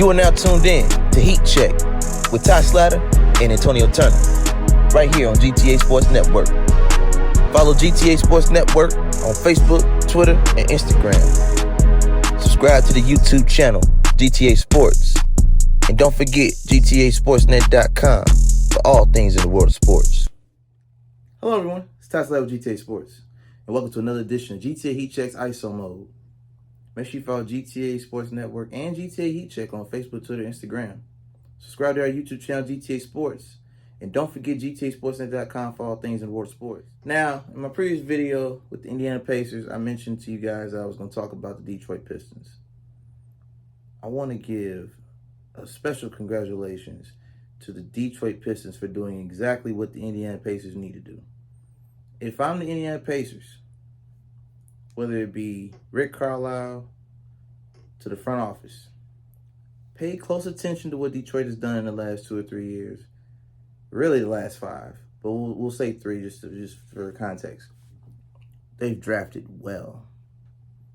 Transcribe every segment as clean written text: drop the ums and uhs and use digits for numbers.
You are now tuned in to Heat Check with Slatter and Antonio Turner, right here on GTA Sports Network. Follow GTA Sports Network on Facebook, Twitter, and Instagram. Subscribe to the YouTube channel, GTA Sports. And don't forget GTASportsNet.com for all things in the world of sports. Hello everyone, it's Slatter with GTA Sports, and welcome to another edition of GTA Heat Check's ISO Mode. Make sure you follow GTA Sports Network and GTA Heat Check on Facebook, Twitter, and Instagram. Subscribe to our YouTube channel, GTA Sports. And don't forget GTASportsNet.com for all things in the world of sports. Now, in my previous video with the Indiana Pacers, I mentioned to you guys I was going to talk about the Detroit Pistons. I want to give a special congratulations to the Detroit Pistons for doing exactly what the Indiana Pacers need to do. If I'm the Indiana Pacers, whether it be Rick Carlisle to the front office, pay close attention to what Detroit has done in the last 2 or 3 years. Really the last 5, but we'll say 3 just for context. They've drafted well.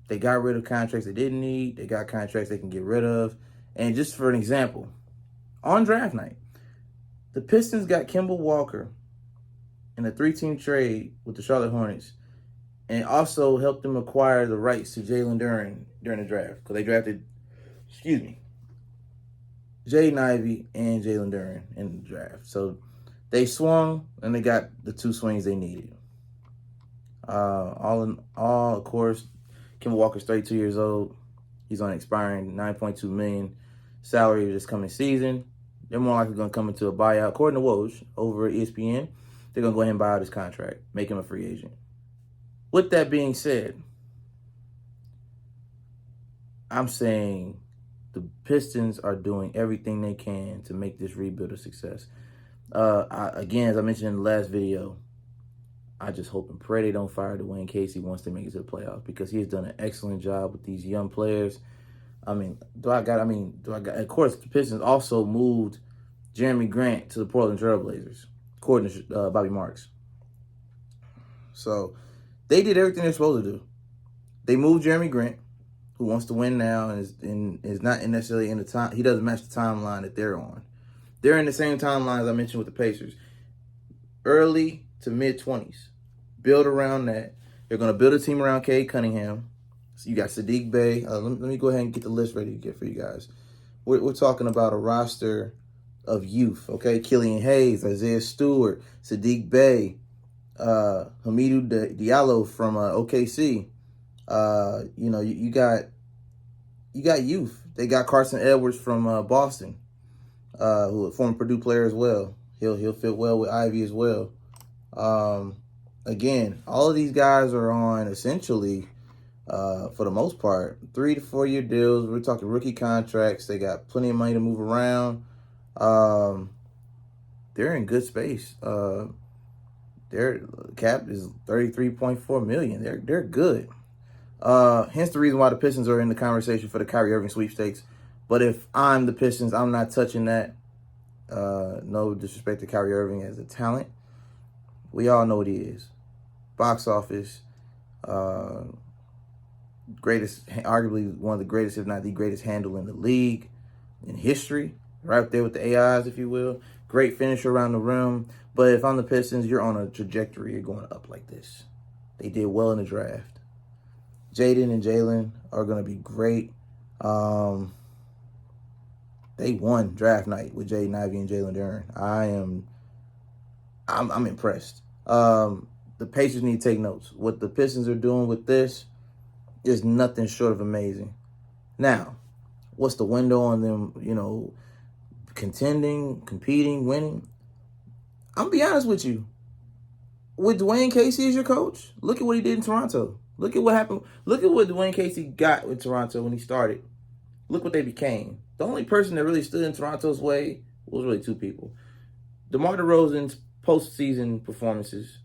They got rid of contracts they didn't need. They got contracts they can get rid of. And just for an example, on draft night, the Pistons got Kemba Walker in a 3-team trade with the Charlotte Hornets, and also helped them acquire the rights to Jalen Duren during the draft, because they drafted, Jaden Ivey and Jalen Duren in the draft. So they swung, and they got the 2 swings they needed. All in all, of course, Kemba Walker's 32 years old. He's on expiring $9.2 million salary this coming season. They're more likely going to come into a buyout. According to Woj over at ESPN, they're going to go ahead and buy out his contract, make him a free agent. With that being said, I'm saying the Pistons are doing everything they can to make this rebuild a success. Again, as I mentioned in the last video, I just hope and pray they don't fire Dwayne Casey once they make it to the playoffs, because he has done an excellent job with these young players. Of course, the Pistons also moved Jeremy Grant to the Portland Trailblazers, according to Bobby Marks. So they did everything they're supposed to do. They moved Jeremy Grant, who wants to win now and is not necessarily in the time. He doesn't match the timeline that they're on. They're in the same timeline as I mentioned with the Pacers. Early to mid-20s. Build around that. They're going to build a team around Cade Cunningham. So you got Sadiq Bey. Let me go ahead and get the list ready to get for you guys. We're talking about a roster of youth, okay? Killian Hayes, Isaiah Stewart, Sadiq Bey, Hamidou Diallo from OKC. You got youth. They got Carson Edwards from Boston, who a former Purdue player as well. He'll fit well with Ivy as well. Again, all of these guys are on essentially, for the most part, 3 to 4 year deals. We're talking rookie contracts. They got plenty of money to move around. They're in good space. Their cap is $33.4 million. They're good. Hence the reason why the Pistons are in the conversation for the Kyrie Irving sweepstakes. But if I'm the Pistons, I'm not touching that. No disrespect to Kyrie Irving as a talent. We all know what he is. Box office, greatest, arguably one of the greatest, if not the greatest handle in the league, in history. Right up there with the AIs, if you will. Great finisher around the rim. But if I'm the Pistons, you're on a trajectory. You're going up like this. They did well in the draft. Jaden and Jalen are going to be great. They won draft night with Jaden Ivey and Jalen Duren. I'm impressed. The Pacers need to take notes. What the Pistons are doing with this is nothing short of amazing. Now, what's the window on them, contending, competing, winning? I'm going to be honest with you. With Dwayne Casey as your coach, look at what he did in Toronto. Look at what happened. Look at what Dwayne Casey got with Toronto when he started. Look what they became. The only person that really stood in Toronto's way was really 2 people. DeMar DeRozan's postseason performances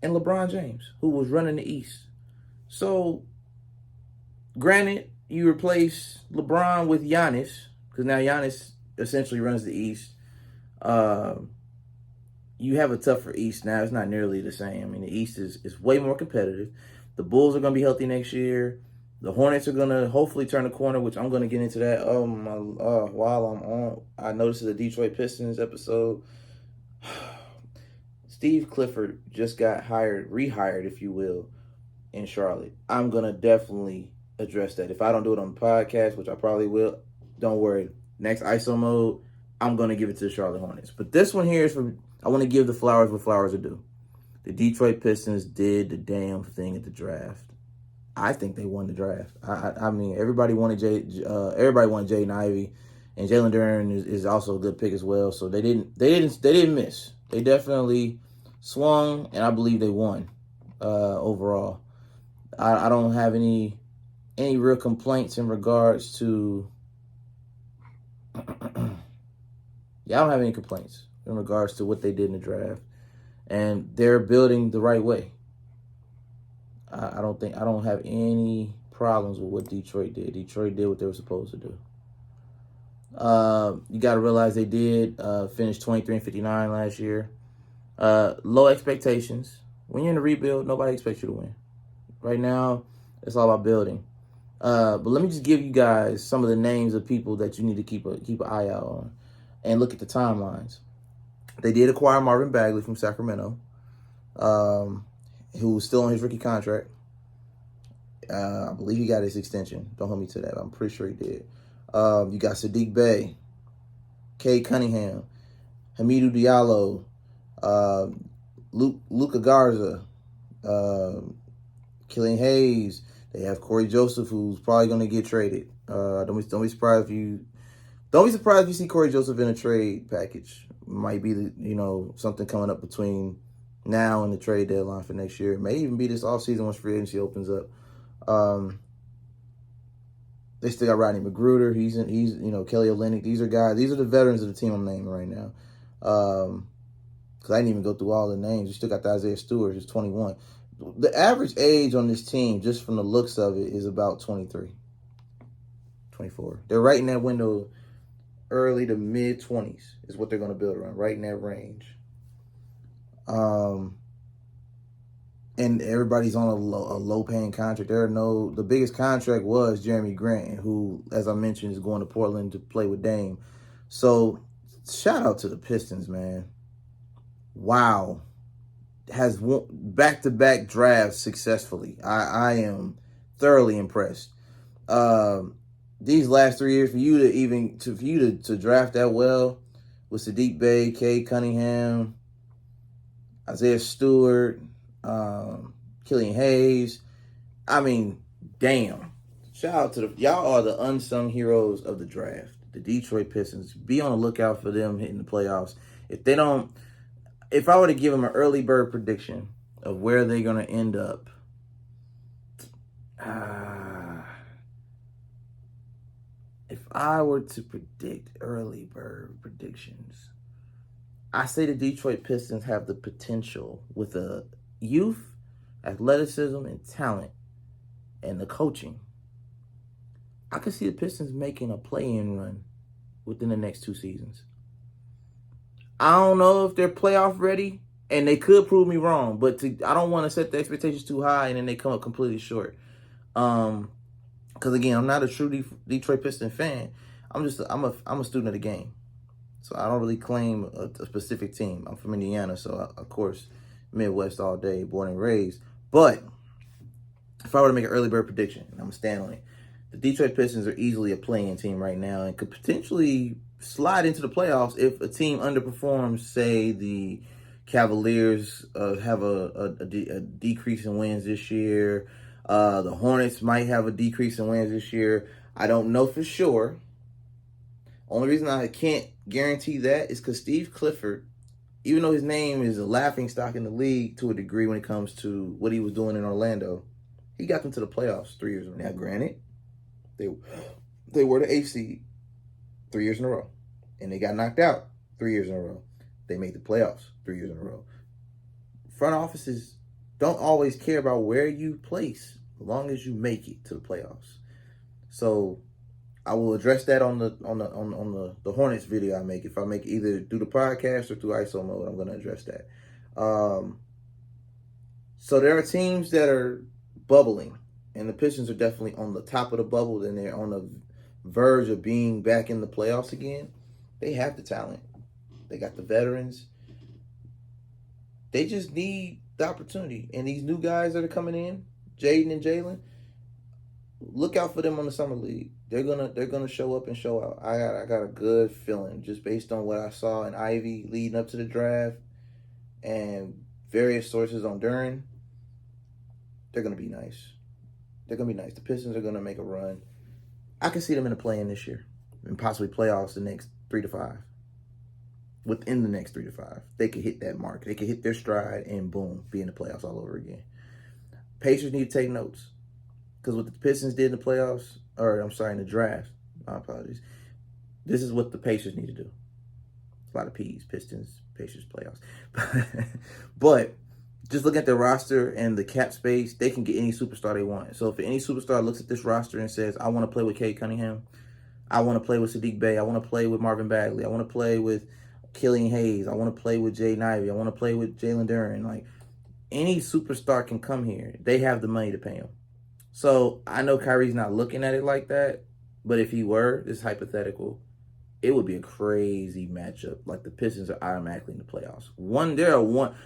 and LeBron James, who was running the East. So, granted, you replace LeBron with Giannis, because now Giannis essentially runs the East. You have a tougher East now. It's not nearly the same. I mean, the East is way more competitive. The Bulls are going to be healthy next year. The Hornets are going to hopefully turn the corner, which I'm going to get into that while I'm on. I noticed the Detroit Pistons episode. Steve Clifford just got rehired, if you will, in Charlotte. I'm going to definitely address that. If I don't do it on the podcast, which I probably will, don't worry. Next ISO mode, I'm going to give it to the Charlotte Hornets. But this one here is I want to give the flowers what flowers are due. The Detroit Pistons did the damn thing at the draft. I think they won the draft. I mean, everybody wanted Jaden Ivey, and Jalen Duren is also a good pick as well. So they didn't miss. They definitely swung, and I believe they won overall. I don't have any real complaints in regards to. Yeah, I don't have any complaints in regards to what they did in the draft, and they're building the right way. I don't have any problems with what Detroit did. Detroit did what they were supposed to do. You got to realize they did finish 23-59 last year. Low expectations. When you're in a rebuild, nobody expects you to win. Right now, it's all about building. But let me just give you guys some of the names of people that you need to keep an eye out on, and look at the timelines. They did acquire Marvin Bagley from Sacramento, who was still on his rookie contract. I believe he got his extension. Don't hold me to that. I'm pretty sure he did. You got Sadiq Bey, Cade Cunningham, Hamidou Diallo, Luka Garza, Killian Hayes. They have Corey Joseph, who's probably going to get traded. Don't be surprised if you see Corey Joseph in a trade package. Might be something coming up between now and the trade deadline for next year. It may even be this offseason once free agency opens up. They still got Rodney McGruder. He's Kelly Olynyk. These are the veterans of the team I'm naming right now. Because I didn't even go through all the names. You still got the Isaiah Stewart, who's 21. The average age on this team, just from the looks of it, is about 23, 24. They're right in that window, early to mid-20s is what they're going to build around, right in that range. And everybody's on a low-paying contract. The biggest contract was Jeremy Grant, who, as I mentioned, is going to Portland to play with Dame. So, shout out to the Pistons, man. Wow. Has won back-to-back drafts successfully. I am thoroughly impressed. These last 3 years, for you to draft that well with Sadiq Bey, Cade Cunningham, Isaiah Stewart, Killian Hayes. I mean, damn. Shout out to y'all are the unsung heroes of the draft. The Detroit Pistons. Be on the lookout for them hitting the playoffs. If I were to give them an early bird prediction of where they're going to end up, if I were to predict early bird predictions, I say the Detroit Pistons have the potential with a youth, athleticism, and talent, and the coaching. I could see the Pistons making a play-in run within the next 2 seasons. I don't know if they're playoff ready, and they could prove me wrong, but I don't want to set the expectations too high and then they come up completely short. Because again, I'm not a true Detroit Piston fan. I'm a student of the game, so I don't really claim a specific team. I'm from Indiana, so of course, Midwest all day, born and raised. But if I were to make an early bird prediction, and I'm gonna stand on it, the Detroit Pistons are easily a play-in team right now and could potentially slide into the playoffs if a team underperforms. Say the Cavaliers have a decrease in wins this year. The Hornets might have a decrease in wins this year. I don't know for sure. Only reason I can't guarantee that is because Steve Clifford, even though his name is a laughingstock in the league to a degree when it comes to what he was doing in Orlando, he got them to the playoffs 3 years ago. Now, granted, they were the 8th seed 3 years in a row, and they got knocked out 3 years in a row. They made the playoffs 3 years in a row. Front offices don't always care about where you place, as long as you make it to the playoffs. So I will address that on the Hornets video I make. If I make either through the podcast or through ISO mode, I'm going to address that. So there are teams that are bubbling and the Pistons are definitely on the top of the bubble, and they're on the verge of being back in the playoffs again, they have the talent. They got the veterans. They just need the opportunity. And these new guys that are coming in, Jaden and Jalen, look out for them on the summer league. They're gonna show up and show out. I got a good feeling just based on what I saw in Ivy leading up to the draft and various sources on Duran. They're gonna be nice. They're gonna be nice. The Pistons are gonna make a run. I can see them in the play-in this year and possibly playoffs the next 3 to 5. Within the next 3 to 5, they could hit that mark. They could hit their stride and boom, be in the playoffs all over again. Pacers need to take notes. Because what the Pistons did in the playoffs, in the draft, my apologies, this is what the Pacers need to do. A lot of P's, Pistons, Pacers, playoffs. But just look at the roster and the cap space, they can get any superstar they want. So if any superstar looks at this roster and says, I want to play with Cade Cunningham, I want to play with Sadiq Bey, I want to play with Marvin Bagley, I want to play with Killian Hayes, I want to play with Jaden Ivey, I want to play with Jalen Duran. Like, any superstar can come here. They have the money to pay him. So I know Kyrie's not looking at it like that, but if he were, this is hypothetical, it would be a crazy matchup. Like, the Pistons are automatically in the playoffs.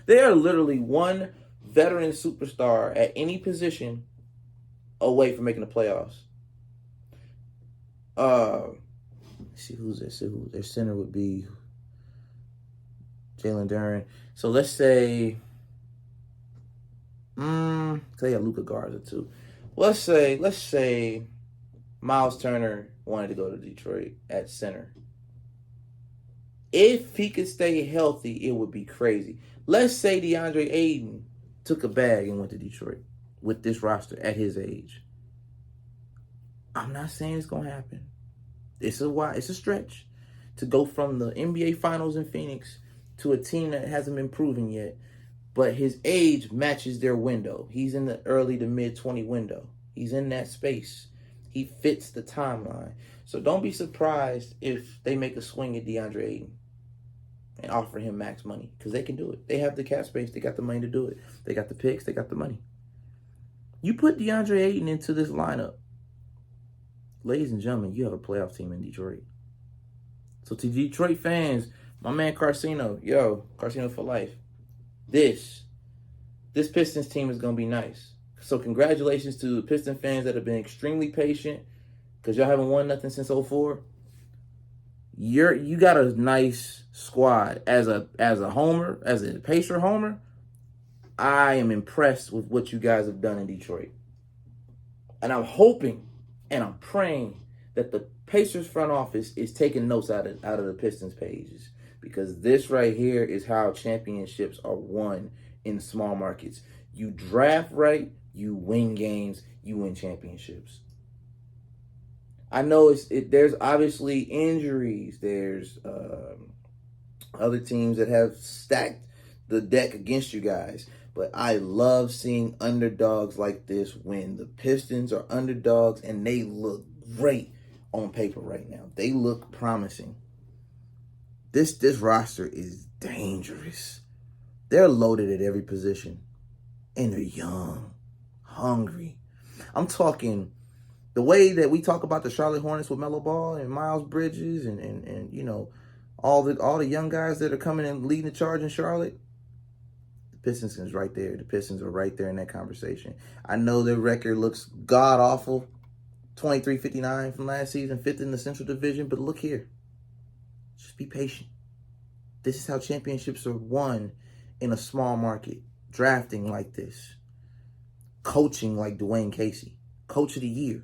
They are literally one veteran superstar at any position away from making the playoffs. Let's see who's there. So their center would be Jalen Duran. So let's say, they got Luka Garza too. Let's say Myles Turner wanted to go to Detroit at center. If he could stay healthy, it would be crazy. Let's say Deandre Ayton took a bag and went to Detroit with this roster at his age. I'm not saying it's going to happen. It's a stretch to go from the NBA Finals in Phoenix to a team that hasn't been proven yet. But his age matches their window. He's in the early to mid-20 window. He's in that space. He fits the timeline. So don't be surprised if they make a swing at DeAndre Ayton and offer him max money, because they can do it. They have the cap space. They got the money to do it. They got the picks. They got the money. You put DeAndre Ayton into this lineup, ladies and gentlemen, you have a playoff team in Detroit. So to Detroit fans, my man Carcino for life. This Pistons team is going to be nice. So congratulations to the Piston fans that have been extremely patient, because y'all haven't won nothing since 2004. You got a nice squad. As a homer, as a Pacer homer, I am impressed with what you guys have done in Detroit. And I'm hoping and I'm praying that the Pacers front office is taking notes out of the Pistons pages, because this right here is how championships are won in small markets. You draft right, you win games, you win championships. I know there's obviously injuries. There's other teams that have stacked the deck against you guys. But I love seeing underdogs like this win. The Pistons are underdogs, and they look great on paper right now. They look promising. This roster is dangerous. They're loaded at every position. And they're young, hungry. I'm talking the way that we talk about the Charlotte Hornets with Melo Ball and Miles Bridges and you know, all the young guys that are coming and leading the charge in Charlotte. The Pistons is right there. The Pistons are right there in that conversation. I know their record looks god-awful. 23-59 from last season, 5th in the Central Division. But look here. Just be patient. This is how championships are won in a small market. Drafting like this. Coaching like Dwayne Casey. Coach of the year,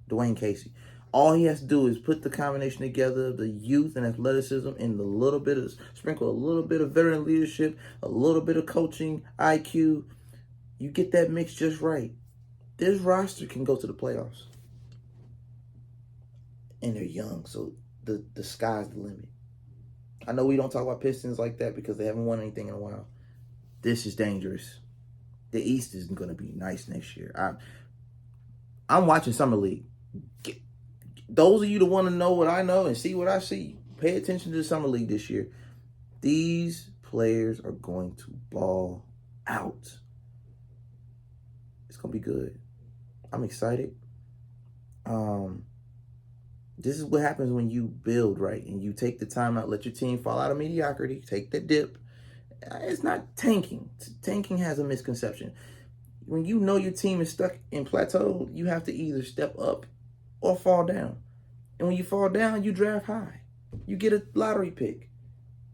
Dwayne Casey. All he has to do is put the combination together of the youth and athleticism and sprinkle a little bit of veteran leadership, a little bit of coaching, IQ. You get that mix just right. This roster can go to the playoffs. And they're young, so the sky's the limit. I know we don't talk about Pistons like that because they haven't won anything in a while. This is dangerous. The East isn't going to be nice next year. I'm watching Summer League. Those of you that want to know what I know and see what I see, pay attention to the Summer League this year. These players are going to ball out. It's going to be good. I'm excited. This is what happens when you build right and you take the time out, let your team fall out of mediocrity, take the dip. It's not tanking. Tanking has a misconception. When you know your team is stuck in plateau, you have to either step up or fall down. And when you fall down, you draft high. You get a lottery pick.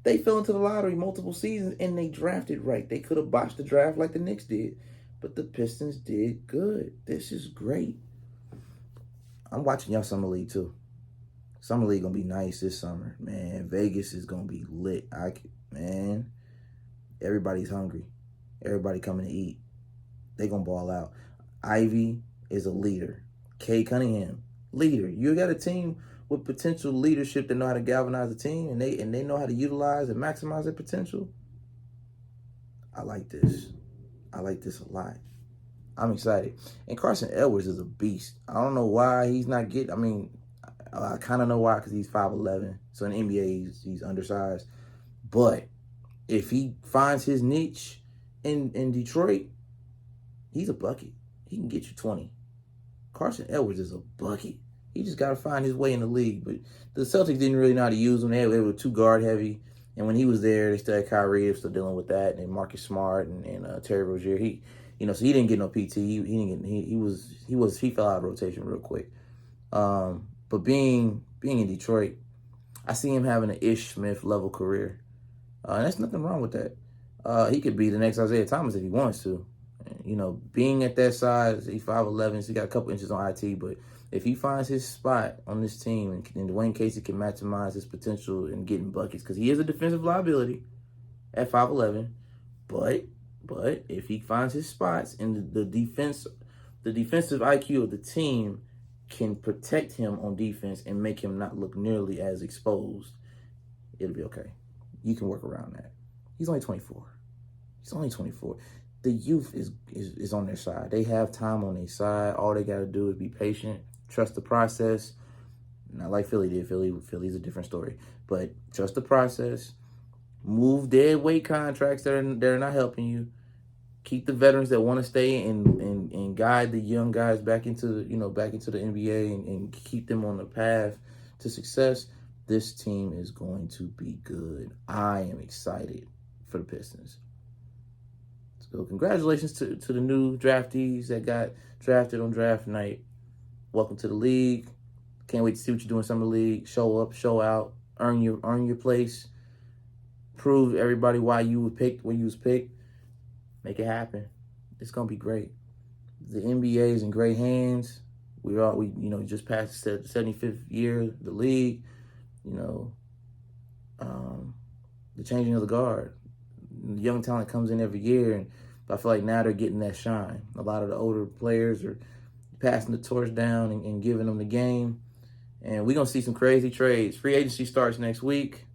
They fell into the lottery multiple seasons and they drafted right. They could have botched the draft like the Knicks did, but the Pistons did good. This is great. I'm watching y'all Summer League too. Summer League gonna be nice this summer, man. Vegas is gonna be lit. Man, everybody's hungry. Everybody coming to eat. They gonna ball out. Ivy is a leader. Kay Cunningham, leader. You got a team with potential leadership that know how to galvanize a team, and they know how to utilize and maximize their potential. I like this. I like this a lot. I'm excited. And Carson Edwards is a beast. I don't know why he's not getting. I mean, I kind of know why, because he's 5'11". So in the NBA, he's undersized. But if he finds his niche in Detroit, he's a bucket. He can get you 20. Carson Edwards is a bucket. He just got to find his way in the league. But the Celtics didn't really know how to use him. They were too guard heavy. And when he was there, they still had Kyrie. They're still dealing with that. And Marcus Smart and Terry Rozier. So he didn't get no PT. He fell out of rotation real quick. But being in Detroit, I see him having an Ish Smith level career. And there's nothing wrong with that. He could be the next Isaiah Thomas if he wants to. Being at that size, he's 5'11", so he got a couple inches on IT. But if he finds his spot on this team and Dwayne Casey can maximize his potential in getting buckets, because he is a defensive liability at 5'11", but if he finds his spots and the defensive IQ of the team can protect him on defense and make him not look nearly as exposed, it'll be okay. You can work around that. He's only 24. The youth is on their side. They have time on their side. All they got to do is be patient, trust the process. Not like Philly did. Philly's a different story. But trust the process. Move dead weight contracts that are not helping you. Keep the veterans that want to stay and guide the young guys back into the NBA and keep them on the path to success. This team is going to be good. I am excited for the Pistons. So congratulations to the new draftees that got drafted on draft night. Welcome to the league. Can't wait to see what you do in summer league. Show up, show out, earn your place. Prove everybody why you were picked when you was picked. Make it happen. It's gonna be great. The NBA is in great hands. We just passed the 75th year of the league. The changing of the guard. The young talent comes in every year, and I feel like now they're getting that shine. A lot of the older players are passing the torch down and giving them the game. And we're going to see some crazy trades. Free agency starts next week.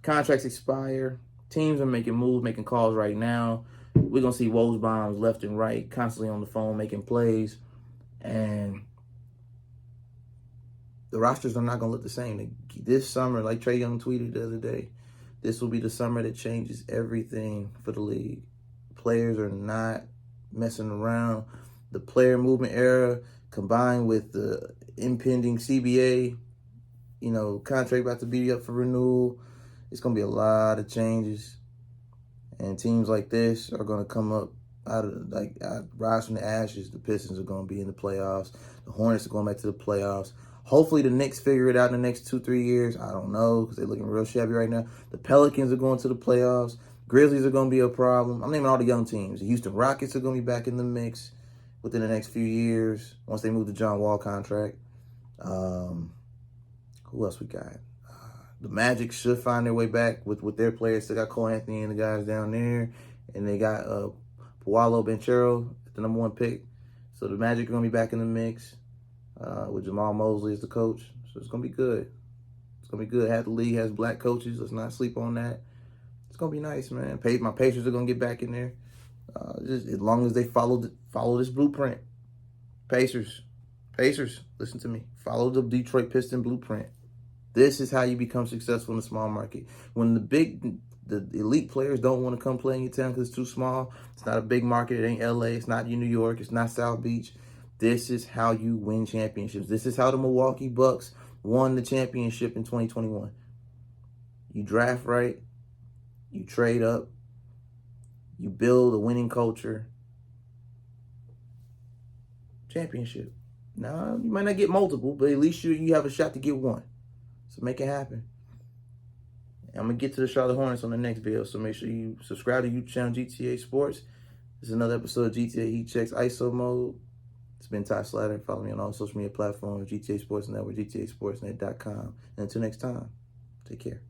Contracts expire. Teams are making moves, making calls right now. We're going to see Woj bombs left and right, constantly on the phone, making plays. And the rosters are not going to look the same. This summer, like Trae Young tweeted the other day, this will be the summer that changes everything for the league. Players are not messing around. The player movement era combined with the impending CBA, contract about to be up for renewal. It's going to be a lot of changes. And teams like this are going to come up rise from the ashes. The Pistons are going to be in the playoffs. The Hornets are going back to the playoffs. Hopefully the Knicks figure it out in the next 2-3 years. I don't know, because they're looking real shabby right now. The Pelicans are going to the playoffs. Grizzlies are going to be a problem. I'm naming all the young teams. The Houston Rockets are going to be back in the mix within the next few years once they move the John Wall contract. Who else we got? The Magic should find their way back with their players. They got Cole Anthony and the guys down there. And they got Paolo Banchero, the number 1 pick. So the Magic are going to be back in the mix with Jamal Mosley as the coach. So it's going to be good. It's going to be good. Half the league has black coaches. Let's not sleep on that. It's going to be nice, man. My Pacers are going to get back in there. Just as long as they follow this blueprint. Pacers, listen to me. Follow the Detroit Piston blueprint. This is how you become successful in the small market. When the elite players don't want to come play in your town because it's too small, it's not a big market, it ain't LA, it's not New York, it's not South Beach. This is how you win championships. This is how the Milwaukee Bucks won the championship in 2021. You draft right, you trade up, you build a winning culture. Championship. Now, you might not get multiple, but at least you have a shot to get one. So make it happen. I'm going to get to the Charlotte Hornets on the next video, so make sure you subscribe to YouTube channel GTA Sports. This is another episode of GTA Heat Checks ISO Mode. It's been Ty Slatter. Follow me on all social media platforms, GTA Sports Network, GTASportsNet.com. And until next time, take care.